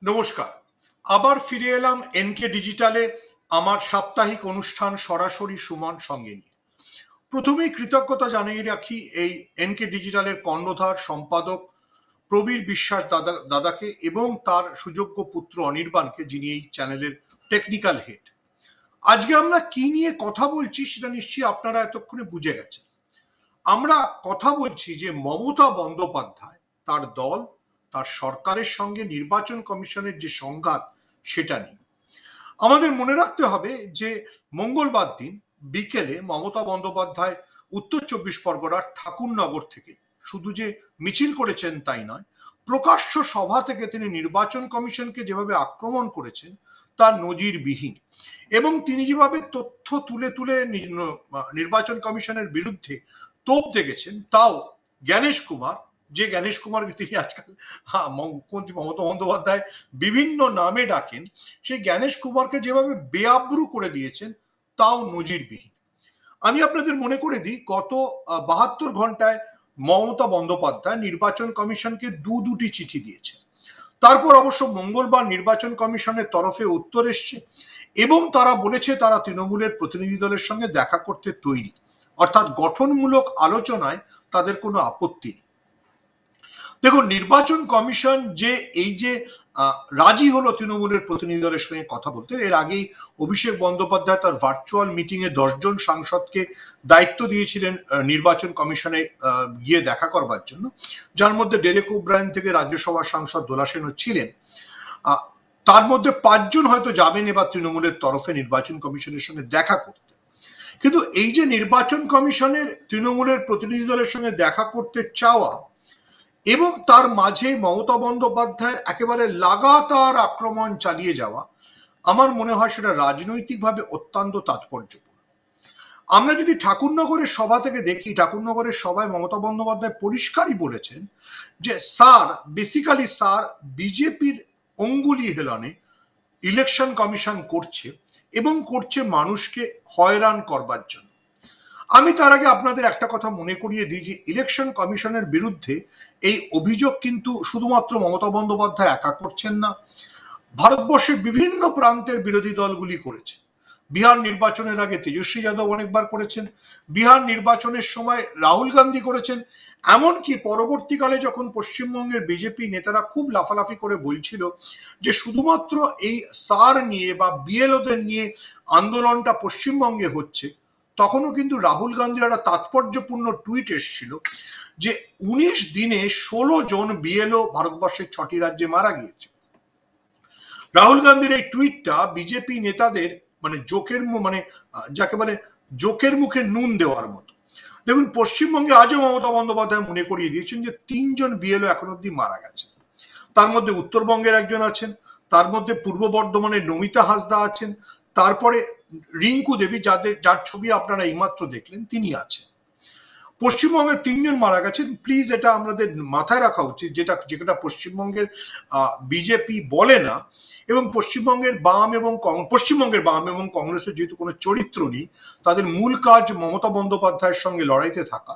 নমস্কার। আবার ফিরে এলাম এনকে ডিজিটালে আমার সাপ্তাহিক অনুষ্ঠান সরাসরি সুমন সঙ্গে নিয়ে। প্রথমেই কৃতজ্ঞতা জানিয়ে রাখি এই এনকে ডিজিটালের কর্ণধার সম্পাদক প্রবীর বিশ্বাস দাদাকে এবং তার সুযোগ্য পুত্র অনির্বাণকে, যিনি এই চ্যানেলের টেকনিক্যাল হেড। আজকে আমরা কি নিয়ে কথা বলছি সেটা নিশ্চয়ই আপনারা এতক্ষণে বুঝে গেছেন। আমরা কথা বলছি যে মমতা বন্দ্যোপাধ্যায়, তার দল, তার সরকারের সঙ্গে নির্বাচন কমিশনের যে সংঘাত সেটা নিয়ে। আমাদের মনে রাখতে হবে যে মঙ্গলবার দিন বিকেলে মমতা বন্দ্যোপাধ্যায় উত্তর চব্বিশ পরগনার ঠাকুরনগর থেকে শুধু যে মিছিল করেছেন তাই নয়, প্রকাশ্য সভা থেকে তিনি নির্বাচন কমিশনকে যেভাবে আক্রমণ করেছেন তার নজিরবিহীন। এবং তিনি যেভাবে তথ্য তুলে তুলে নির্বাচন কমিশনের বিরুদ্ধে তোপ দেখেছেন, তাও জ্ঞানেশ কুমার, যে জ্ঞানেশ কুমারকে তিনি আজকাল মুখ্যমন্ত্রী মমতা বন্দ্যোপাধ্যায় বিভিন্ন নামে ডাকেন, সেই জ্ঞানেশ কুমারকে যেভাবে বেআব্রু করে দিয়েছেন তাও নজিরবিহীন। আমি আপনাদের মনে করে দিই, গত 72 ঘন্টায় মমতা বন্দ্যোপাধ্যায় নির্বাচন কমিশনকে দুটি চিঠি দিয়েছে। তারপর অবশ্য মঙ্গলবার নির্বাচন কমিশনের তরফে উত্তর এসছে এবং তারা বলেছে তারা তৃণমূলের প্রতিনিধি দলের সঙ্গে দেখা করতে তৈরি, অর্থাৎ গঠনমূলক আলোচনায় তাদের কোনো আপত্তি নেই। দেখুন, নির্বাচন কমিশন যে এই যে রাজি হলো তৃণমূলের প্রতিনিধি দলের সঙ্গে কথা বলতে, এর আগেই অভিষেক বন্দ্যোপাধ্যায় তার ভার্চুয়াল মিটিংয়ে 10 জন সাংসদকে দায়িত্ব দিয়েছিলেন নির্বাচন কমিশনে গিয়ে দেখা করবার জন্য, যার মধ্যে ডেরেক ওব্রায়েন থেকে রাজ্যসভার সাংসদ দোলা সেনও ছিলেন। তার মধ্যে 5 জন হয়তো যাবেন এবার তৃণমূলের তরফে নির্বাচন কমিশনের সঙ্গে দেখা করতে। কিন্তু এই যে নির্বাচন কমিশনের তৃণমূলের প্রতিনিধি দলের সঙ্গে দেখা করতে চাওয়া এবং তার মাঝে মমতা বন্দ্যোপাধ্যায়ের একেবারে লাগাতার আক্রমণ চালিয়ে যাওয়া, আমার মনে হয় সেটা রাজনৈতিকভাবে অত্যন্ত তাৎপর্যপূর্ণ। আমরা যদি ঠাকুরনগরের সভা থেকে দেখি, ঠাকুরনগরের সভায় মমতা বন্দ্যোপাধ্যায় পরিষ্কারই বলেছেন যে বেসিক্যালি স্যার বিজেপির অঙ্গুলি হেলনে ইলেকশন কমিশন করছে এবং করছে মানুষকে হয়রান করবার জন্য। আমি তার আগে আপনাদের একটা কথা মনে করিয়ে দিই যে ইলেকশন কমিশনের বিরুদ্ধে এই অভিযোগ কিন্তু শুধুমাত্র মমতা বন্দ্যোপাধ্যায় একা করছেন না, ভারতবর্ষের বিভিন্ন প্রান্তের বিরোধী দলগুলি করেছে। বিহার নির্বাচনের আগে তেজস্বী যাদব অনেকবার করেছেন, বিহার নির্বাচনের সময় রাহুল গান্ধী করেছেন, এমনকি পরবর্তীকালে যখন পশ্চিমবঙ্গের বিজেপি নেতারা খুব লাফালাফি করে বলছিল যে শুধুমাত্র এই সার নিয়ে বা বিএলওদের নিয়ে আন্দোলনটা পশ্চিমবঙ্গে হচ্ছে, তখনও কিন্তু রাহুল গান্ধীর একটা তাৎপর্যপূর্ণ টুইট এসেছিল যে 19 দিনে 16 জন বিএলও ভারতবর্ষের 6টি রাজ্যে মারা গিয়েছে। রাহুল গান্ধীর এই টুইটটা বিজেপি নেতাদের যাকে বলে জোকের মুখে নুন দেওয়ার মতো। দেখুন, পশ্চিমবঙ্গে আজও মমতা বন্দ্যোপাধ্যায় মনে করিয়ে দিয়েছেন যে 3 জন বিএলও এখন অব্দি মারা গেছে। তার মধ্যে উত্তরবঙ্গের একজন আছেন, তার মধ্যে পূর্ব বর্ধমানের নমিতা হাসদা আছেন, তারপরে রিঙ্কু দেবী, যার ছবি আপনারা এইমাত্র দেখলেন, তিনি আছেন। পশ্চিমবঙ্গে 3 জন মারা গেছেন। প্লিজ, এটা আমাদের মাথায় রাখা উচিত, যেটা পশ্চিমবঙ্গের বিজেপি বলে না, এবং পশ্চিমবঙ্গের বাম এবং কংগ্রেসের যেহেতু কোনো চরিত্র নেই, তাদের মূল কাজ মমতা বন্দ্যোপাধ্যায়ের সঙ্গে লড়াইতে থাকা,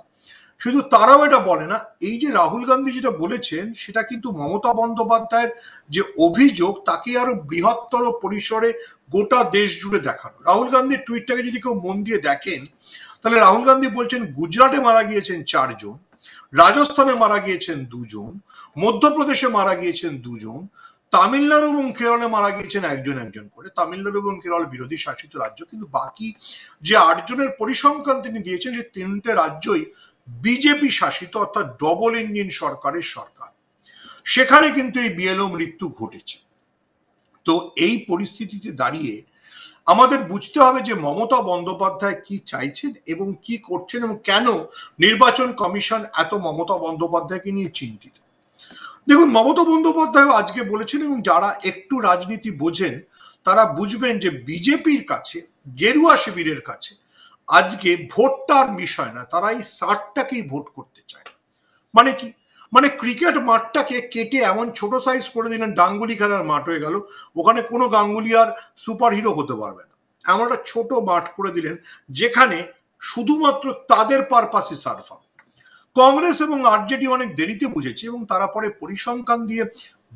শুধু তারাও এটা বলে না। এই যে রাহুল গান্ধী যেটা বলেছেন সেটা কিন্তু মমতা বন্দ্যোপাধ্যায়ের যে অভিযোগ তাকে আরো বৃহত্তর পরিসরে গোটা দেশ জুড়ে দেখানো। রাহুল গান্ধীর টুইটটাকে যদি কেউ মন দিয়ে দেখেন, তাহলে রাহুল গান্ধী বলছেন গুজরাটে মারা গিয়েছেন 4 জন, রাজস্থানে মারা গিয়েছেন 2 জন, মধ্যপ্রদেশে মারা গিয়েছেন 2 জন, তামিলনাড়ু এবং কেরলে মারা গিয়েছেন একজন করে। তামিলনাড়ু এবং কেরল বিরোধী শাসিত রাজ্য, কিন্তু বাকি যে 8 জনের পরিসংখ্যান তিনি দিয়েছেন, যে 3টে রাজ্যই বিজেপি শাসিত, অর্থাৎ ডবল ইঞ্জিন সরকারের সরকার। সেখানে কিন্তু এই বিএলও মৃত্যু ঘটেছে। তো এই পরিস্থিতিতে দাঁড়িয়ে আমাদের বুঝতে হবে যে মমতা বন্দ্যোপাধ্যায় কি চাইছেন এবং কি করছেন, এবং কেন নির্বাচন কমিশন এত মমতা বন্দ্যোপাধ্যায়কে নিয়ে চিন্তিত। দেখুন, মমতা বন্দ্যোপাধ্যায় আজকে বলেছেন, এবং যারা একটু রাজনীতি বোঝেন তারা বুঝবেন যে বিজেপির কাছে, গেরুয়া শিবিরের কাছে আজকে ভোটটার বিষয় না, তারা এই সারটাকেই ভোট করতে চায়। মানে কি? মানে ক্রিকেট মাঠটাকে কেটে এমন ছোট সাইজ করে দিলেন, ডাঙ্গুলি খেলার মাঠ হয়ে গেল, ওখানে কোনো গাঙ্গুলি আর সুপার হিরো হতে পারবে না। এমন একটা ছোট মাঠ করে দিলেন যেখানে শুধুমাত্র তাদের পারপাসই সার্ভ হবে। কংগ্রেস এবং আরজেডি অনেক দেরিতে বুঝেছে এবং তারা পরে পরিসংখ্যান দিয়ে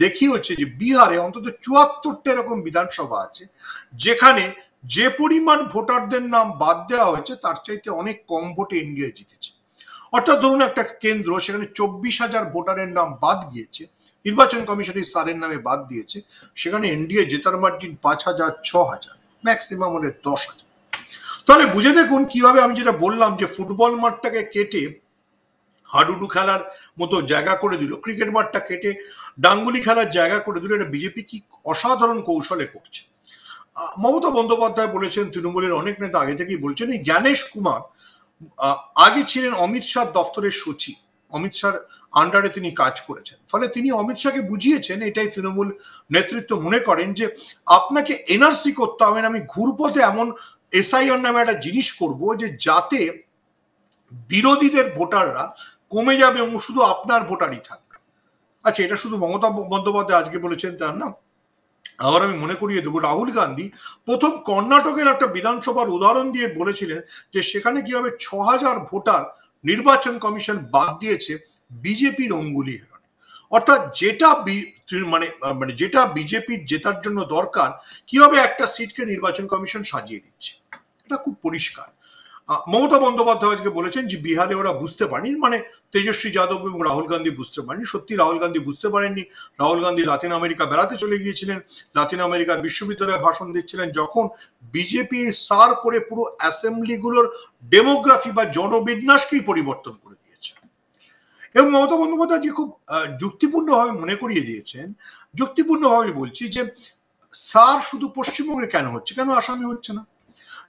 দেখিয়েছে যে বিহারে অন্তত 74টা এরকম বিধানসভা আছে যেখানে যে পরিমাণ ভোটারদের নাম বাদ দেওয়া হয়েছে তার চাইতে অনেক কম ভোটে এনডিএ জিতেছে। অর্থাৎ ধরুন একটা কেন্দ্র, সেখানে 24,000 ভোটারের নাম বাদ গিয়েছে, নির্বাচন কমিশনের স্যারের নামে বাদ দিয়েছে, সেখানে এনডিএ জেতার মার্জিন 5,000, 6,000, ম্যাক্সিমাম হলে 10,000। তাহলে বুঝে দেখুন কিভাবে আমি যেটা বললাম যে ফুটবল মাঠটাকে কেটে হাডুডু খেলার মতো জায়গা করে দিল, ক্রিকেট মাঠটা কেটে ডাঙ্গুলি খেলার জায়গা করে দিল, এটা বিজেপি কি অসাধারণ কৌশলে করছে। মমতা বন্দ্যোপাধ্যায় বলেছেন, তৃণমূলের অনেক নেতা আগে থেকেই বলছেন, এই জ্ঞানেশ কুমার আগে ছিলেন অমিত শাহ দপ্তরের সচিব, অমিত শাহর আন্ডারে তিনি কাজ করেছেন, ফলে তিনি অমিত শাহকে বুঝিয়েছেন, এটাই তৃণমূল নেতৃত্ব মনে করেন যে আপনাকে এনআরসি করতে হবে না, আমি ঘুরপথে এমন এসআইআর নামে একটা জিনিস করব যে যাতে বিরোধীদের ভোটাররা কমে যাবে এবং শুধু আপনার ভোটারই থাকবে। আচ্ছা, এটা শুধু মমতা বন্দ্যোপাধ্যায় আজকে বলেছেন তার না, আবার আমি মনে করিয়ে দেবো, রাহুল গান্ধী প্রথম কর্ণাটকের একটা বিধানসভার উদাহরণ দিয়ে বলেছিলেন যে সেখানে কিভাবে 6,000 ভোটার নির্বাচন কমিশন বাদ দিয়েছে বিজেপির অঙ্গুলি হেরণে। অর্থাৎ যেটা মানে যেটা বিজেপির জেতার জন্য দরকার, কিভাবে একটা সিটকে নির্বাচন কমিশন সাজিয়ে দিচ্ছে, এটা খুব পরিষ্কার। মমতা বন্দ্যোপাধ্যায় আজকে বলেছেন যে বিহারে ওরা বুঝতে পারেনি, মানে তেজস্বী যাদব এবং রাহুল গান্ধী বুঝতে পারেনি। সত্যি রাহুল গান্ধী বুঝতে পারেননি। রাহুল গান্ধী লাতিন আমেরিকা বেড়াতে চলে গিয়েছিলেন, লাতিন আমেরিকার বিশ্ববিদ্যালয়ে ভাষণ দিচ্ছিলেন, যখন বিজেপি সার করে পুরো অ্যাসেম্বলিগুলোর ডেমোগ্রাফি বা জনবিন্যাসকেই পরিবর্তন করে দিয়েছে। এবং মমতা বন্দ্যোপাধ্যায় যে খুব যুক্তিপূর্ণভাবে মনে করিয়ে দিয়েছেন, যুক্তিপূর্ণভাবে বলছি যে সার শুধু পশ্চিমবঙ্গে কেন হচ্ছে, কেন আসামে হচ্ছে না?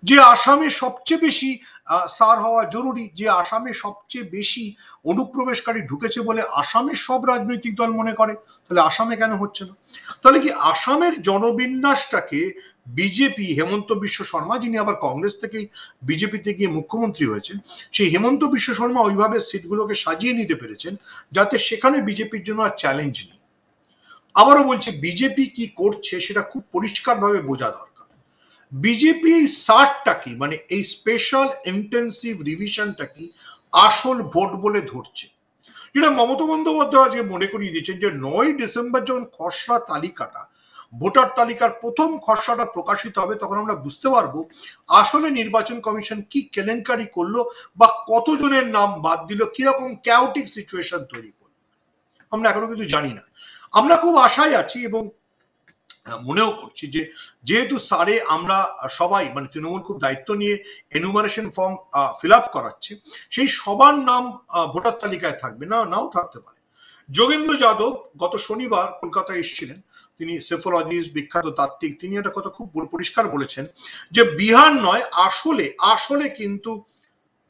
যে আসামে সবচেয়ে বেশি সার হওয়া জরুরি, যে আসামে সবচেয়ে বেশি অনুপ্রবেশকারী ঢুকেছে বলে আসামের সব রাজনৈতিক দল মনে করে, তাহলে আসামে কেন হচ্ছে না? তাহলে কি আসামের জনবিন্যাসটাকে বিজেপি, হেমন্ত বিশ্ব শর্মা, যিনি আবার কংগ্রেস থেকেই বিজেপিতে গিয়ে মুখ্যমন্ত্রী হয়েছেন, সেই হেমন্ত বিশ্ব শর্মা ওইভাবে সিটগুলোকে সাজিয়ে নিতে পেরেছেন যাতে সেখানে বিজেপির জন্য আর চ্যালেঞ্জ নেই। আবারও বলছি, বিজেপি কি করছে সেটা খুব পরিষ্কারভাবে বোঝা দরকার। বিজেপি এই সারটা কি, মানে এই স্পেশাল ইন্টেন্সিভ রিভিশনটা কি আসল ভোট বলে ধরছে, যেটা মমতা বন্দ্যোপাধ্যায় আজকে মনে করিয়ে দিচ্ছেন যে 9ই ডিসেম্বর যখন খসড়া তালিকাটা, ভোটার তালিকার প্রথম খসড়াটা প্রকাশিত হবে, তখন আমরা বুঝতে পারবো আসলে নির্বাচন কমিশন কি কেলেঙ্কারি করলো বা কতজনের নাম বাদ দিল, কিরকম ক্যাওটিক সিচুয়েশন তৈরি করলো, আমরা এখনো কিন্তু জানি না। আমরা খুব আশায় আছি এবং মনেও করছি যে যেহেতু সারে আমরা সবাই, মানে তৃণমূল খুব দায়িত্ব নিয়ে এনুমারেশন ফর্ম ফিল আপ করাচ্ছে, সেই সবার নাম ভোটার তালিকায় থাকবে না, নাও থাকতে পারে। যোগেন্দ্র যাদব গত শনিবার কলকাতায় এসেছিলেন, তিনি সেফোলজিস্ট, বিখ্যাত তাত্ত্বিক, তিনি একটা কথা খুব পরিষ্কার বলেছেন যে বিহার নয়, আসলে কিন্তু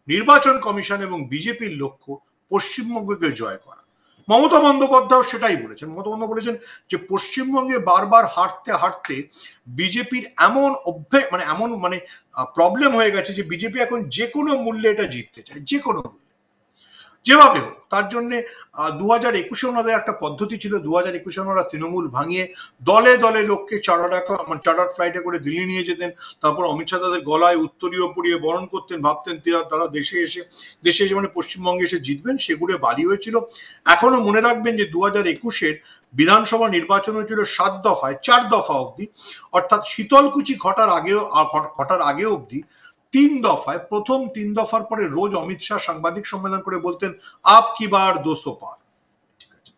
নির্বাচন কমিশন এবং বিজেপির লক্ষ্য পশ্চিমবঙ্গকে জয় করা। মমতা বন্দ্যোপাধ্যায় সেটাই বলেছেন। মমতা বন্দ্যোপাধ্যায় বলেছেন যে পশ্চিমবঙ্গে বারবার হারতে হারতে বিজেপির এমন প্রবলেম হয়ে গেছে যে বিজেপি এখন যে কোনো মূল্যে এটা জিততে চায়, যে কোনো মূল্যে, যেভাবে হোক। তার জন্য 2021-এ ওনাদের একটা পদ্ধতি ছিল, 2021-এ ওনারা তৃণমূল ভাঙিয়ে দলে দলে লোককে চার্টার ফ্লাইটে করে দিল্লি নিয়ে যেতেন, তারপর অমিত শাহ তাদের গলায় উত্তরীয় পরিয়ে বরণ করতেন, ভাবতেন তারা দেশে এসে মানে পশ্চিমবঙ্গে এসে জিতবেন, সেগুলো বালি হয়েছিল। এখনো মনে রাখবেন যে 2021-এর বিধানসভা নির্বাচন হয়েছিল 7 দফায়, 4 দফা অবধি, অর্থাৎ শীতলকুচি ঘটার আগেও অবধি 3 দফায়। প্রথম 3 দফার পরে রোজ অমিত শাহ সাংবাদিক সম্মেলন করে বলতেন আপ কি বার 200 পার। ঠিক আছে,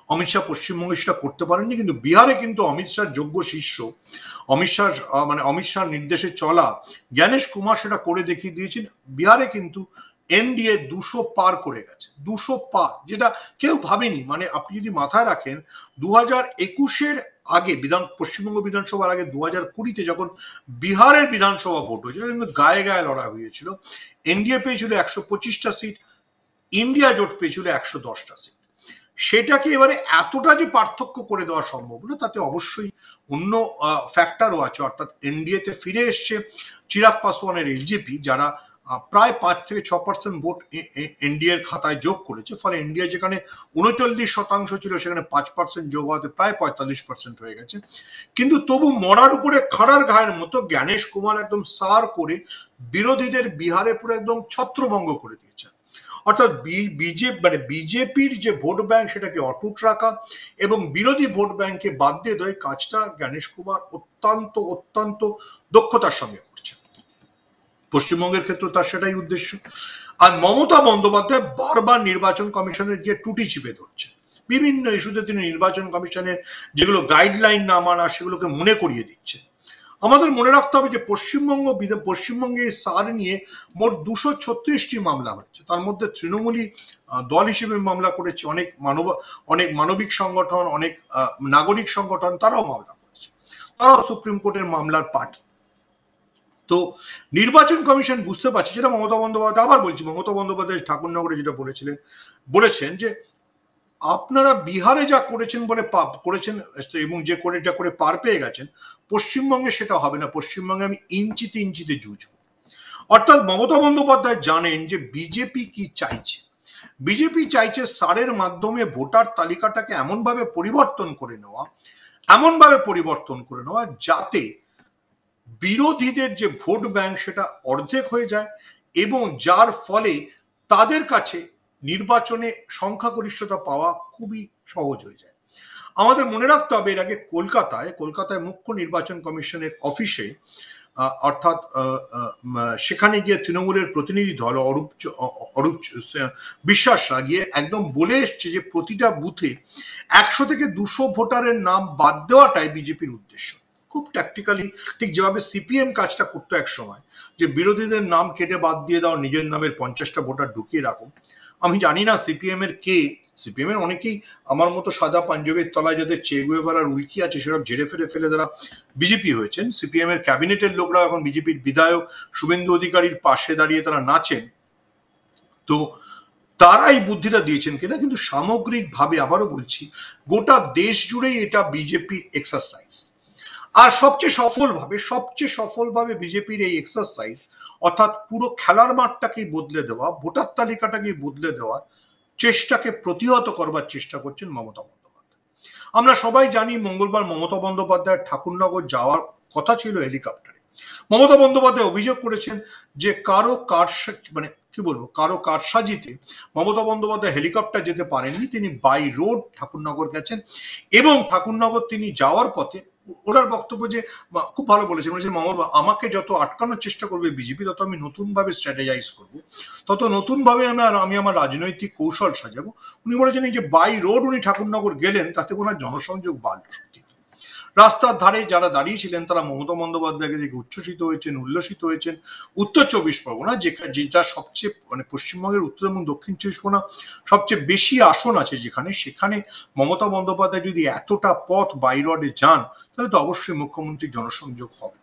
অমিত শাহ পশ্চিমবঙ্গে সেটা করতে পারেননি, কিন্তু বিহারে কিন্তু অমিত শাহ যোগ্য শিষ্য, অমিত শাহ নির্দেশে চলা জ্ঞানেশ কুমার সেটা করে দেখিয়ে দিয়েছেন। বিহারে কিন্তু এনডিএ 200 পার করে গেছে, 200 পার, যেটা কেউ ভাবেনি। মানে আপনি যদি মাথায় রাখেন 2021-এর আগে পশ্চিমবঙ্গ বিধানসভার আগে 2020-তে যখন বিহারের বিধানসভা ভোট হয়েছিল, কিন্তু গায়ে গায়ে লড়াই হয়েছিল। এনডিএ পেয়েছিল 125টা সিট, ইন্ডিয়া জোট পেয়েছিল 110টা সিট। সেটাকে এবারে এতটা যে পার্থক্য করে দেওয়া সম্ভব না, তাতে অবশ্যই অন্য ফ্যাক্টরও আছে। অর্থাৎ এনডিএতে ফিরে এসছে চিরাগ পাসওয়ানের এলজেপি, যারা প্রায় 5 থেকে 6% ভোট এনডিএর খাতায় যোগ করেছে। ফলে এনডিএ যেখানে 39% ছিল, সেখানে 5% যোগ হওয়াতে প্রায় 45% হয়ে গেছে। কিন্তু তবু মরার উপরে খাড়ার ঘায়ের মতো জ্ঞানেশ কুমার একদম সার করে বিরোধীদের বিহারে পুরো একদম ছত্রভঙ্গ করে দিয়েছেন। অর্থাৎ বিজেপির যে ভোট ব্যাংক সেটাকে অটুট রাখা এবং বিরোধী ভোট ব্যাংককে বাদ দিয়ে দেওয়া, কাজটা জ্ঞানেশ কুমার অত্যন্ত অত্যন্ত দক্ষতার সঙ্গে করছে। পশ্চিমবঙ্গের ক্ষেত্রে তার সেটাই উদ্দেশ্য। আর মমতা বন্দ্যোপাধ্যায় বারবার নির্বাচন কমিশনের গিয়ে টুটি চিপে ধরছে, বিভিন্ন ইস্যুতে তিনি নির্বাচন কমিশনের যেগুলো গাইডলাইন না মানা সেগুলোকে মনে করিয়ে দিচ্ছে। আমাদের মনে রাখতে হবে যে পশ্চিমবঙ্গে সার নিয়ে মোট 236টি মামলা হয়েছে, তার মধ্যে তৃণমূলী দল হিসেবে মামলা করেছে, অনেক মানবিক সংগঠন, অনেক নাগরিক সংগঠন তারাও মামলা করেছে, তারাও সুপ্রিম কোর্টের মামলার পার্টি। তো নির্বাচন কমিশন বুঝতে পারছে, যেটা মমতা বন্দ্যোপাধ্যায়, আবার বলছি, মমতা বন্দ্যোপাধ্যায় ঠাকুরনগরে যেটা বলেছেন যে আপনারা বিহারে যা করেছেন এবং যা করে পার পেয়ে গেছেন, পশ্চিমবঙ্গে সেটা হবে না, পশ্চিমবঙ্গে আমি ইঞ্চিতে ইঞ্চিতে জুঝব। অর্থাৎ মমতা বন্দ্যোপাধ্যায় জানেন যে বিজেপি কি চাইছে। বিজেপি চাইছে সারের মাধ্যমে ভোটার তালিকাটাকে এমনভাবে পরিবর্তন করে নেওয়া যাতে বিরোধীদের যে ভোট ব্যাংক সেটা অর্ধেক হয়ে যায় এবং যার ফলে তাদের কাছে নির্বাচনে সংখ্যাগরিষ্ঠতা পাওয়া খুবই সহজ হয়ে যায়। আমাদের মনে রাখতে হবে, এর আগে কলকাতায় মুখ্য নির্বাচন কমিশনের অফিসে অর্থাৎ সেখানে গিয়ে তৃণমূলের প্রতিনিধি দল অরূপ বিশ্বাসরা গিয়ে একদম বলে এসছে যে প্রতিটা বুথে 100 থেকে 200 ভোটারের নাম বাদ দেওয়াটাই বিজেপির উদ্দেশ্য। খুব ট্যাকটিক্যালি, ঠিক যেভাবে সিপিএম কাজটা করতো এক সময়, যে বিরোধীদের নাম কেটে বাদ দিয়ে দাও, নিজের নামের 50টা ভোটার ঢুকিয়ে রাখো। আমি জানি না সিপিএম এর অনেকেই আমার মতো সাদা পাঞ্জাবের তলায় যাদের চে গুয়েভারার উল্কি আছে সেসব ঝেড়ে ফেলে তারা বিজেপি হয়েছেন। সিপিএম এর ক্যাবিনেটের লোকরা এখন বিজেপির বিধায়ক শুভেন্দু অধিকারীর পাশে দাঁড়িয়ে তারা নাচেন। তো তারা এই বুদ্ধিটা দিয়েছেন কিনা, কিন্তু সামগ্রিকভাবে আবারও বলছি, গোটা দেশ জুড়েই এটা বিজেপির এক্সারসাইজ। আর সবচেয়ে সফলভাবে বিজেপির এই এক্সারসাইজ, অর্থাৎ পুরো খেলার মাঠটাকে বদলে দেওয়া, ভোটার তালিকাটাকে বদলে দেওয়ার চেষ্টাকে প্রতিহত করবার চেষ্টা করছেন মমতা বন্দ্যোপাধ্যায়। আমরা সবাই জানি মঙ্গলবার মমতা বন্দ্যোপাধ্যায় ঠাকুরনগর যাওয়ার কথা ছিল হেলিকপ্টারে। মমতা বন্দ্যোপাধ্যায় অভিযোগ করেছেন যে কারো কারসাজিতে মমতা বন্দ্যোপাধ্যায় হেলিকপ্টার যেতে পারেননি, তিনি বাই রোড ঠাকুরনগর গেছেন এবং ঠাকুরনগর তিনি যাওয়ার পথে ওনার বক্তব্য যে খুব ভালো বলেছেন, আমাকে যত আটকানোর চেষ্টা করবে বিজেপি, তত আমি নতুনভাবে স্ট্র্যাটেজাইজ করব, তত নতুনভাবে আমি আমার রাজনৈতিক কৌশল সাজাবো। উনি বলেছেন এই যে বাই রোড উনি ঠাকুরনগর গেলেন, তাতে ওনার জনসংযোগ বাড়ল। সত্যি রাস্তার ধারে যারা দাঁড়িয়েছিলেন তারা মমতা বন্দ্যোপাধ্যায়কে দেখে উচ্ছ্বসিত হয়েছেন, উল্লসিত হয়েছেন। উত্তর 24 পরগনা, যেটা সবচেয়ে পশ্চিমবঙ্গের উত্তর এবং দক্ষিণ 24 পরগনা সবচেয়ে বেশি আসন আছে সেখানে মমতা বন্দ্যোপাধ্যায় যদি এতটা পথ বাই রোডে যান, তাহলে তো অবশ্যই মুখ্যমন্ত্রীর জনসংযোগ হবে।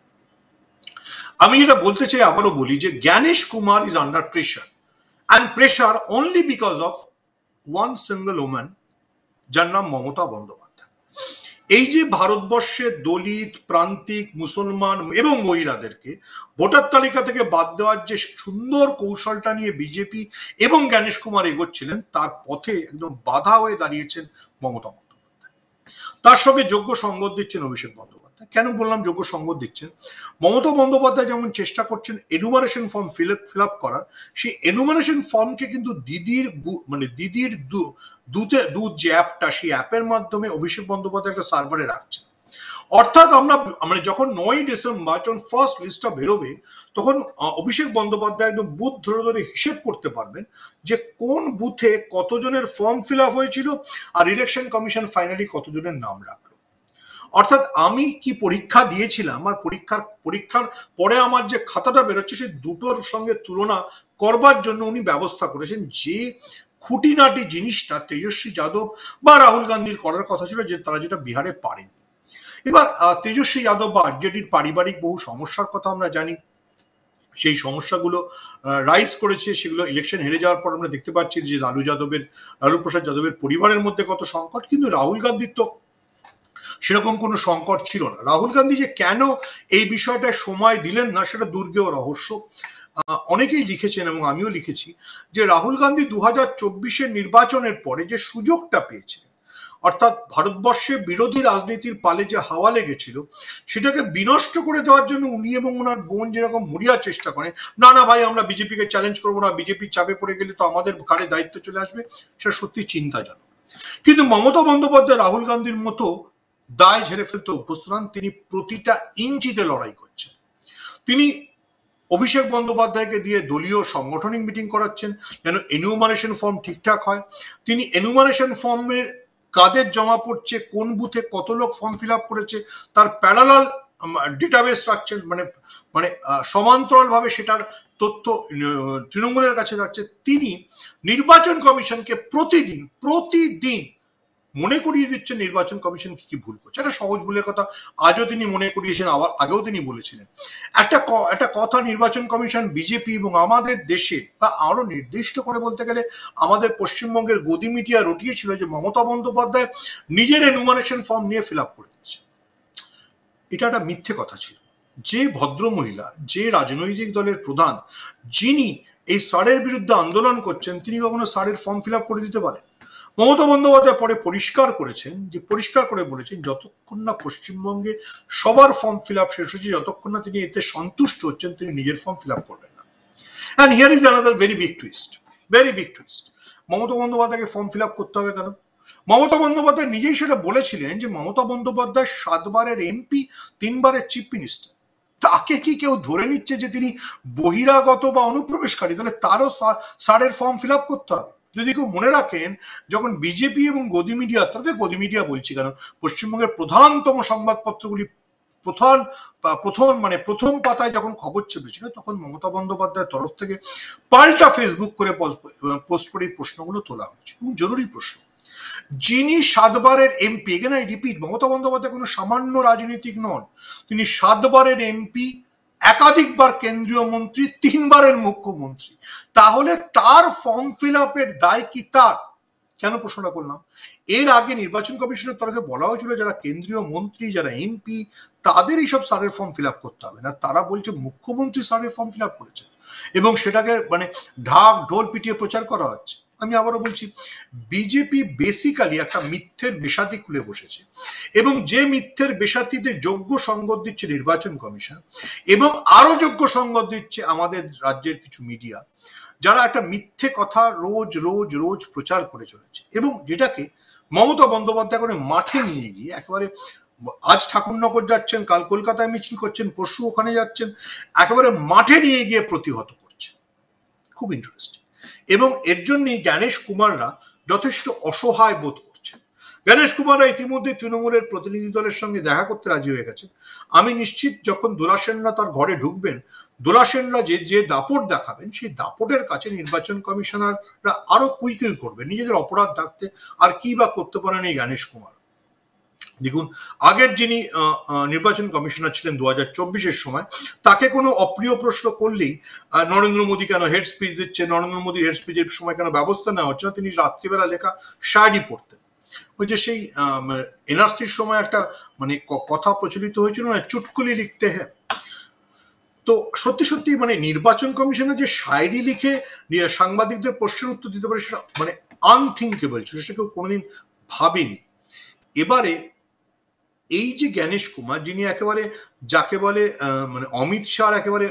আমি যেটা বলতে চাই, আবারও বলি, যে Gyanesh Kumar is under pressure, and pressure only because of one single woman, যার নাম মমতা বন্দ্যোপাধ্যায়। এই যে ভারতবর্ষের দলিত, প্রান্তিক, মুসলমান এবং মহিলাদেরকে ভোটার তালিকা থেকে বাদ দেওয়ার যে সুন্দর কৌশলটা নিয়ে বিজেপি এবং জ্ঞানেশ কুমার এগোচ্ছিলেন, তার পথে একদম বাধা হয়ে দাঁড়িয়েছেন মমতা বন্দ্যোপাধ্যায়। তার সঙ্গে যোগ্য সঙ্গত দিচ্ছেন অভিষেক বন্দ্যোপাধ্যায়। কেন বললাম যোগ্য সঙ্গত দিচ্ছেন? মমতা বন্দ্যোপাধ্যায় যেমন চেষ্টা করছেন এনুমারেশন ফর্ম ফিল আপ করার, সেই এনুমারেশন ফর্মকে কিন্তু দিদির দুধ যে অ্যাপটা, সেই অ্যাপের মাধ্যমে অভিষেক বন্দ্যোপাধ্যায় একটা সার্ভারে রাখছে। অর্থাৎ আমরা যখন 9ই ডিসেম্বর যখন ফার্স্ট লিস্টটা বেরোবে, তখন অভিষেক বন্দ্যোপাধ্যায় একদম বুথ ধরে হিসেব করতে পারবেন যে কোন বুথে কতজনের ফর্ম ফিল আপ হয়েছিল আর ইলেকশন কমিশন ফাইনালি কতজনের নাম রাখলো। অর্থাৎ আমি কি পরীক্ষা দিয়েছিলাম আর পরীক্ষার পরে আমার যে খাতাটা বেরোচ্ছে, সেই দুটোর সঙ্গে তুলনা করবার জন্য উনি ব্যবস্থা করেছেন। যে খুঁটিনাটি জিনিসটা তেজস্বী যাদব বা রাহুল গান্ধীর করার কথা ছিল, যে তারা যেটা বিহারে পারেনি। এবার তেজস্বী যাদব বা আরজেডির পারিবারিক বহু সমস্যার কথা আমরা জানি, সেই সমস্যাগুলো রাইজ করেছে, সেগুলো ইলেকশন হেরে যাওয়ার পর আমরা দেখতে পাচ্ছি যে লালু প্রসাদ যাদবের পরিবারের মধ্যে কত সংকট। কিন্তু রাহুল গান্ধীর তো সেরকম কোনো সংকট ছিল না। রাহুল গান্ধী যে কেন এই বিষয়টায় সময় দিলেন না, সেটা দুর্গেয় রহস্য। অনেকেই লিখেছেন এবং আমিও লিখেছি যে রাহুল গান্ধী 2024 নির্বাচনের পরে যে সুযোগটা পেয়েছিলেন, অর্থাৎ ভারতবর্ষে বিরোধী রাজনীতির পালে যে হাওয়া লেগেছিল সেটাকে বিনষ্ট করে দেওয়ার জন্য উনি এবং ওনার বোন যেরকম মরিয়ার চেষ্টা করেন, না না ভাই আমরা বিজেপিকে চ্যালেঞ্জ করবো না, বিজেপির চাপে পড়ে গেলে তো আমাদের ঘাড়ে দায়িত্ব চলে আসবে, সেটা সত্যি চিন্তাজনক। কিন্তু মমতা বন্দ্যোপাধ্যায় রাহুল গান্ধীর মতো দায় ঝেড়ে ফেলতে অভ্যস্ত নন, তিনি প্রতিটা ইঞ্চিতে লড়াই করছেন। তিনি অভিষেক বন্দ্যোপাধ্যায়কে দিয়ে দলীয় সাংগঠনিক মিটিং করাচ্ছেন যেন এনুমারেশন ফর্ম ঠিকঠাক হয়। তিনি এনুমারেশন ফর্মের কাদের জমা পড়ছে, কোন বুথে কত লোক ফর্ম ফিল আপ করেছে তার প্যারালাল ডেটাবেস রাখছেন, মানে মানে সমান্তরাল ভাবে সেটার তথ্য তৃণমূলের কাছে যাচ্ছে। তিনি নির্বাচন কমিশনকে প্রতিদিন মনে করিয়ে দিচ্ছেন নির্বাচন কমিশন কি কি ভুল করছে। একটা সহজ ভুলের কথা আজও তিনি মনে করিয়েছেন, আবার আগেও তিনি বলেছিলেন। একটা কথা নির্বাচন কমিশন বিজেপি এবং আমাদের দেশে, বা আরো নির্দিষ্ট করে বলতে গেলে আমাদের পশ্চিমবঙ্গের গদি মিডিয়া রটিয়েছিল যে মমতা বন্দ্যোপাধ্যায় নিজের এনুমারেশন ফর্ম নিয়ে ফিল আপ করে দিয়েছে। এটা একটা মিথ্যে কথা ছিল। যে ভদ্র মহিলা, যে রাজনৈতিক দলের প্রধান, যিনি এই সারের বিরুদ্ধে আন্দোলন করছেন, তিনি কখনো সারের ফর্ম ফিল আপ করে দিতে পারেন? মমতা বন্দ্যোপাধ্যায় পরে পরিষ্কার করে বলেছেন যতক্ষণ না পশ্চিমবঙ্গে সবার ফর্ম ফিল আপ শেষ হচ্ছে, যতক্ষণ না তিনি এতে সন্তুষ্ট হচ্ছেন, তিনি নিজের ফর্ম ফিল আপ করবেন না। And here is another very big twist. Mamata বন্দ্যোপাধ্যায়কে ফর্ম ফিল আপ করতে হবে কেন? মমতা বন্দ্যোপাধ্যায় নিজেই সেটা বলেছিলেন যে মমতা বন্দ্যোপাধ্যায় 7 বারের এমপি, 3 বারের চিফ মিনিস্টার। তাকে কি কেউ ধরে নিচ্ছে যে তিনি বহিরাগত বা অনুপ্রবেশকারী? তাহলে তারও সারের ফর্ম ফিল আপ করতে হবে। যদি কেউ মনে রাখেন, যখন বিজেপি এবং গদি মিডিয়ার তরফে, গদি মিডিয়া বলছি কেন, পশ্চিমবঙ্গের প্রধানতম সংবাদপত্রগুলি প্রথম পাতায় যখন খবর চেপেছিল, তখন মমতা বন্দ্যোপাধ্যায়ের তরফ থেকে পাল্টা ফেসবুক করে পোস্ট করে এই প্রশ্নগুলো তোলা হয়েছে, এবং জরুরি প্রশ্ন। যিনি 7 বারের এমপি, এখানে আই রিপিট, মমতা বন্দ্যোপাধ্যায় কোনো সামান্য রাজনীতিক নন, তিনি 7 বারের এমপি, একাধিকবার কেন্দ্রীয় মন্ত্রী, 3 বারের মুখ্যমন্ত্রী। তাহলে তার ফর্ম ফিল আপের দায় কি তার? কেন প্রশ্নটা করলাম? এর আগে নির্বাচন কমিশনের তরফে বলা হয়েছিল যারা কেন্দ্রীয় মন্ত্রী, যারা এমপি, তাদের এইসব সারের ফর্ম ফিল আপ করতে হবে না। তারা বলছে মুখ্যমন্ত্রী সারের ফর্ম ফিল আপ করেছেন, এবং সেটাকে ঢাক ঢোল পিটিয়ে প্রচার করা হচ্ছে। আমি আবারও বলছি, বিজেপি বেসিক্যালি একটা মিথ্যের বেসাতি খুলে বসেছে, এবং যে মিথ্যের বেসাতিতে যোগ্য সঙ্গত দিচ্ছে নির্বাচন কমিশন, এবং আরো যোগ্য সঙ্গত দিচ্ছে আমাদের রাজ্যের কিছু মিডিয়া, যারা একটা মিথ্যে কথা রোজ রোজ রোজ প্রচার করে চলেছে, এবং যেটাকে মমতা বন্দ্যোপাধ্যায় করে মাঠে নিয়ে গিয়ে একেবারে, আজ ঠাকুরনগর যাচ্ছেন, কাল কলকাতায় মিছিল করছেন, পরশু ওখানে যাচ্ছেন, একেবারে মাঠে নিয়ে গিয়ে প্রতিহত করছে। খুব ইন্টারেস্টিং। এবং এর জন্যই জ্ঞানেশ কুমাররা যথেষ্ট অসহায় বোধ করছেন। জ্ঞানেশ কুমাররা ইতিমধ্যে তৃণমূলের প্রতিনিধি দলের সঙ্গে দেখা করতে রাজি হয়ে গেছেন। আমি নিশ্চিত যখন দোলা সেনরা তার ঘরে ঢুকবেন, দোলা সেনরা যে দাপট দেখাবেন, সেই দাপটের কাছে নির্বাচন কমিশনাররা আরো কুই করবেন নিজেদের অপরাধ ঢাকতে। আর কি বা করতে পারেন এই জ্ঞানেশ কুমার? দেখুন, আগের যিনি নির্বাচন কমিশনার ছিলেন 2024-এর সময়, তাকে কোনো অপ্রিয় প্রশ্ন করলেই নরেন্দ্র মোদী কেন হেড স্পিচ দিচ্ছে, নরেন্দ্র মোদীর হেড স্পিচের সময় কেন ব্যবস্থা নেওয়া হচ্ছে না, তিনি রাত্রিবেলা লেখা শায়রি পড়তেন। ওই যে সেই এনআরসির সময় একটা কথা প্রচলিত হয়েছিল না, চুটকুলি লিখতে হ্যাঁ। তো সত্যি নির্বাচন কমিশনের যে শায়রি লিখে সাংবাদিকদের প্রশ্নের উত্তর দিতে পারে, সেটা আনথিঙ্কেবল ছিল, সেটা কেউ কোনোদিন ভাবেনি। এবারে এই যে জ্ঞানেশ কুমার, যিনি একেবারে যাকে বলে অমিত শাহ একেবারে,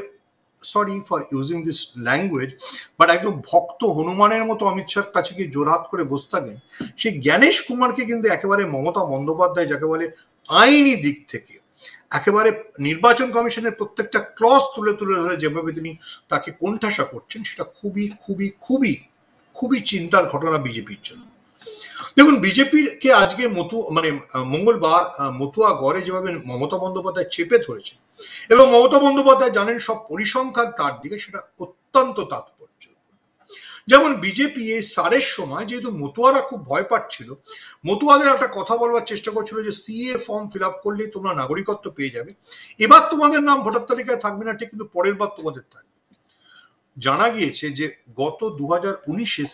sorry for using this language, but একদম ভক্ত হনুমানের মতো অমিত শাহর কাছে গিয়ে জোরহাত করে বসে থাকেন, সেই জ্ঞানেশ কুমারকে কিন্তু একেবারে মমতা বন্দ্যোপাধ্যায় যাকে বলে আইনি দিক থেকে একেবারে নির্বাচন কমিশনের প্রত্যেকটা ক্লজ তুলে ধরে যেভাবে তিনি তাকে কোণঠাসা করছেন, সেটা খুবই খুবই খুবই খুবই চিন্তার ঘটনা বিজেপির জন্য। দেখুন, বিজেপির কে আজকে মঙ্গলবার মতুয়াগড়ে যেভাবে মমতা বন্দ্যোপাধ্যায় চেপে ধরেছে, এবং মমতা বন্দ্যোপাধ্যায় জানেন সব পরিসংখ্যান তার দিকে, সেটা অত্যন্ত তাৎপর্য। যেমন বিজেপি এই সারের সময় যেহেতু মতুয়ারা খুব ভয় পাচ্ছিল, মতুয়াদের একটা কথা বলবার চেষ্টা করছিল যে সিএ ফর্ম ফিল আপ করলেই তোমরা নাগরিকত্ব পেয়ে যাবে, এবার তোমাদের নাম ভোটার তালিকায় থাকবে না ঠিক, কিন্তু পরের বার তোমাদের থাকবে। জানা গিয়েছে যে গত 2019-এ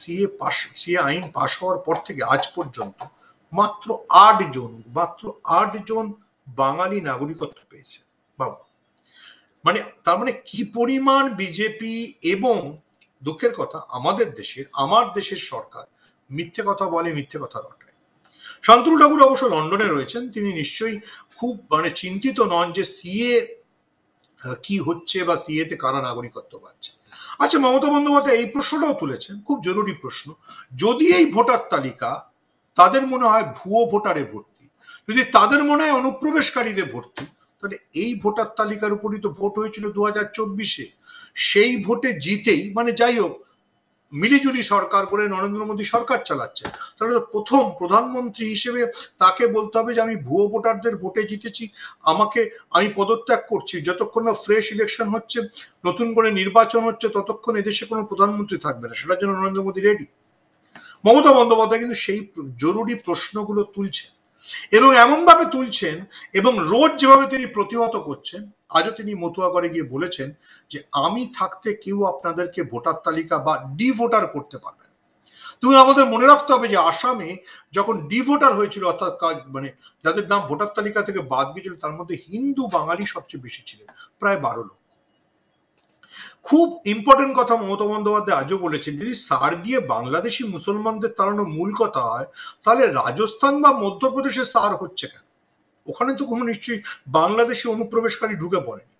সিএ আইন পাশ হওয়ার পর থেকে আজ পর্যন্ত মাত্র 8 জন বাঙালি নাগরিকত্ব পেয়েছে। বাবা, তার কি পরিমাণ বিজেপি, এবং দুঃখের কথা আমার দেশের সরকার মিথ্যে কথা বলে, মিথ্যে কথা রটায়। শান্তনু ঠাকুর অবশ্য লন্ডনে রয়েছেন, তিনি নিশ্চয়ই খুব চিন্তিত নন যে সিএ কি হচ্ছে বা সিএ তে কারা নাগরিকত্ব পাচ্ছে। আচ্ছা, মমতা বন্দ্যোপাধ্যায় এই প্রশ্নটাও তুলেছেন, খুব জরুরি প্রশ্ন, যদি এই ভোটার তালিকা তাদের মনে হয় ভুয়ো ভোটারে ভর্তি, যদি তাদের মনে হয় অনুপ্রবেশকারীদের ভর্তি, তাহলে এই ভোটার তালিকার উপরই তো ভোট হয়েছিল 2024-এ, সেই ভোটে জিতেই যাই হোক মিলিজুলি সরকার করে নরেন্দ্র মোদী সরকার চালাচ্ছে, তাহলে প্রথম প্রধানমন্ত্রী হিসেবে তাকে বলতে হবে যে আমি ভুয়ো ভোটারদের ভোটে জিতেছি, আমি পদত্যাগ করছি, যতক্ষণ না ফ্রেশ ইলেকশন হচ্ছে, নতুন করে নির্বাচন হচ্ছে, ততক্ষণ এদেশে কোনো প্রধানমন্ত্রী থাকবে না, সেটার জন্য নরেন্দ্র মোদী রেডি। মমতা বন্দ্যোপাধ্যায় কিন্তু সেই জরুরি প্রশ্নগুলো তুলছেন, এবং এমনভাবে তুলছেন এবং রোজ যেভাবে তিনি প্রতিহত করছেন। আজও তিনি মতুয়াগড়ে গিয়ে বলেছেন যে আমি থাকতে কেউ আপনাদেরকে ভোটার তালিকা বা ডি ভোটার করতে পারবে না। তুমি আমাদের মনে রাখতে হবে যে আসামে যখন ডি ভোটার হয়েছিল, অর্থাৎ যাদের নাম ভোটার তালিকা থেকে বাদ গিয়েছিল, তার মধ্যে হিন্দু বাঙালি সবচেয়ে বেশি ছিলেন, প্রায় 12 লক্ষ। খুব ইম্পর্টেন্ট কথা মমতা বন্দ্যোপাধ্যায় আজও বলেছেন, যদি সার দিয়ে বাংলাদেশি মুসলমানদের তাড়ানো মূল কথা হয়, তাহলে রাজস্থান বা মধ্যপ্রদেশে সার হচ্ছে কেন? ওখানে তো কোনো নিশ্চয়ই বাংলাদেশি অনুপ্রবেশকারী ঢুকে পড়েনি।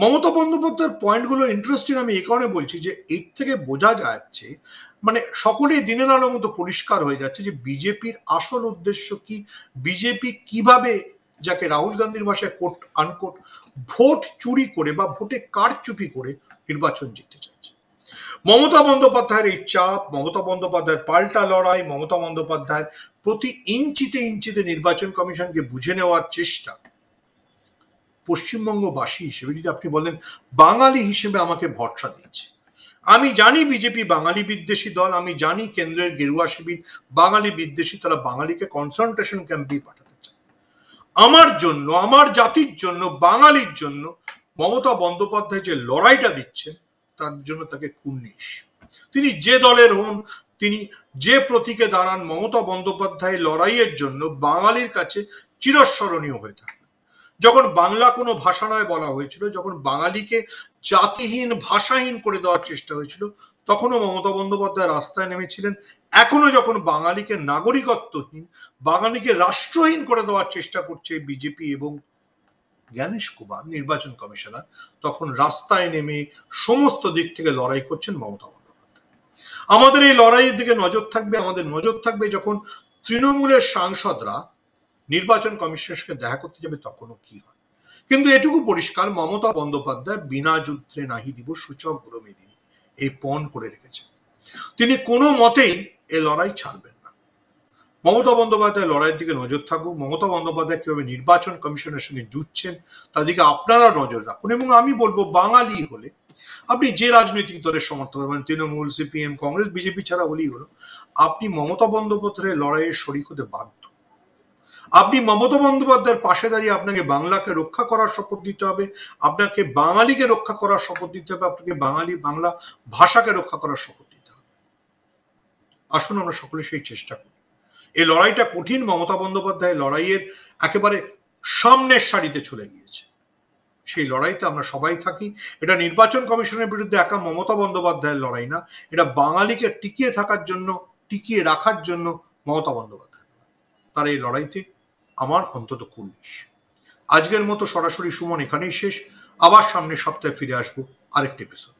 মমতা বন্দ্যোপাধ্যায়ের পয়েন্টগুলো ইন্টারেস্টিং আমি এই কারণে বলছি যে এর থেকে বোঝা যাচ্ছে, সকলেই দিনের আলোর মতো পরিষ্কার হয়ে যাচ্ছে যে বিজেপির আসল উদ্দেশ্য কি, বিজেপি কিভাবে, যাকে রাহুল গান্ধীর ভাষায় কোট আনকোট ভোট চুরি করে বা ভোটে কারচুপি করে নির্বাচন জিততে চাইছে। মমতা বন্দ্যোপাধ্যায়ের এই চাপ, মমতা বন্দ্যোপাধ্যায়ের পাল্টা লড়াই, মমতা বন্দ্যোপাধ্যায়ের প্রতি ইঞ্চিতে ইঞ্চিতে নির্বাচন কমিশনকে বুঝে নেওয়ার চেষ্টা, পশ্চিমবঙ্গবাসী হিসেবে যদি আপনি বলেন বাঙালি হিসেবে আমাকে ভরসা দিচ্ছে। আমি জানি বিজেপি বাঙালি বিদ্বেষী দল, আমি জানি কেন্দ্রের গেরুয়া শিবির বাঙালি বিদ্বেষী, তারা বাঙালিকে কনসেন্ট্রেশন ক্যাম্পে পাঠাতে চায়। আমার জন্য, আমার জাতির জন্য, বাঙালির জন্য মমতা বন্দ্যোপাধ্যায় যে লড়াইটা দিচ্ছেন, তার জন্য তাকে কুর্নিশ। তিনি যে দলের হন, তিনি যে প্রতীকে দাঁড়ান, মমতা বন্দ্যোপাধ্যায়ের লড়াইয়ের জন্য বাঙালির কাছে চিরস্মরণীয় হয়ে থাকে। যখন বাংলা কোনো ভাষা নয় বলা হয়েছিল, যখন বাঙালিকে জাতিহীন ভাষাহীন করে দেওয়ার চেষ্টা হয়েছিল, তখনও মমতা বন্দ্যোপাধ্যায় রাস্তায় নেমেছিলেন। এখনো যখন বাঙালিকে নাগরিকত্বহীন, বাঙালিকে রাষ্ট্রহীন করে দেওয়ার চেষ্টা করছে বিজেপি এবং জ্ঞানেশ কুমার নির্বাচন কমিশনার, তখন রাস্তায় নেমে সমস্ত দিক থেকে লড়াই করছেন মমতা বন্দ্যোপাধ্যায়। আমাদের এই লড়াইয়ের দিকে নজর থাকবে, আমাদের নজর থাকবে যখন তৃণমূলের সাংসদরা নির্বাচন কমিশনের সঙ্গে দেখা করতে যাবে, তখনও কি হয়। কিন্তু এটুকু পরিষ্কার, মমতা বন্দ্যোপাধ্যায় বিনা যুদ্ধে নাহি দিব সূচক গ্রমেদিনী এই পণ করে রেখেছেন। তিনি কোনো মতেই এ লড়াই ছাড়বেন না। মমতা বন্দ্যোপাধ্যায় লড়াইয়ের দিকে নজর থাকুক। মমতা বন্দ্যোপাধ্যায় কিভাবে নির্বাচন কমিশনের সঙ্গে জুটছেন তাদেরকে আপনারা নজর রাখুন। এবং আমি বলবো, বাঙালি হলে আপনি যে রাজনৈতিক দলের সমর্থক, তৃণমূল, সিপিএম, কংগ্রেস, বিজেপি ছাড়া হলেই হলো, আপনি মমতা বন্দ্যোপাধ্যায়ের লড়াইয়ের শরিক হতে বাধ্য। আপনি মমতা বন্দ্যোপাধ্যায়ের পাশে দাঁড়িয়ে আপনাকে বাংলাকে রক্ষা করার শপথ দিতে হবে, আপনাকে বাঙালিকে রক্ষা করার শপথ দিতে হবে, আপনাকে বাংলা ভাষাকে রক্ষা করার শপথ দিতে হবে। আসুন আমরা সকলে সেই চেষ্টা করি। এই লড়াইটা কঠিন। মমতা বন্দ্যোপাধ্যায় লড়াইয়ের একেবারে সামনের সারিতে চলে গিয়েছে। সেই লড়াইতে আমরা সবাই থাকি। এটা নির্বাচন কমিশনের বিরুদ্ধে একা মমতা বন্দ্যোপাধ্যায়ের লড়াই না, এটা বাঙালিকে টিকিয়ে থাকার জন্য, টিকিয়ে রাখার জন্য মমতা বন্দ্যোপাধ্যায়। তার এই লড়াইতে আমার অন্তত কুর্নিশ। আজকের মতো সরাসরি সুমন এখানেই শেষ। আবার সামনের সপ্তাহে ফিরে আসবো আরেকটি এপিসোড।